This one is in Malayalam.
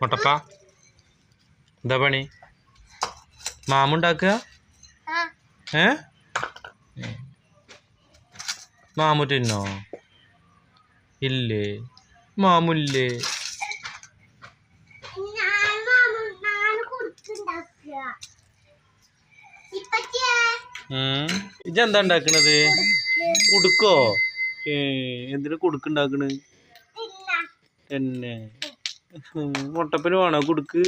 മുട്ടപ്പ എന്താ പണി? മാമുണ്ടാക്കുക? മാമു തിന്നോ? ഇല്ലേ? മാമുല്ലേ? ഇജെന്താ ഉണ്ടാക്കണത്? കുടുക്കോ? എന്തിനു കുടുക്കുണ്ടാക്കണ്? തന്നെ മുട്ടപ്പന് വേണോ കുടുക്ക്?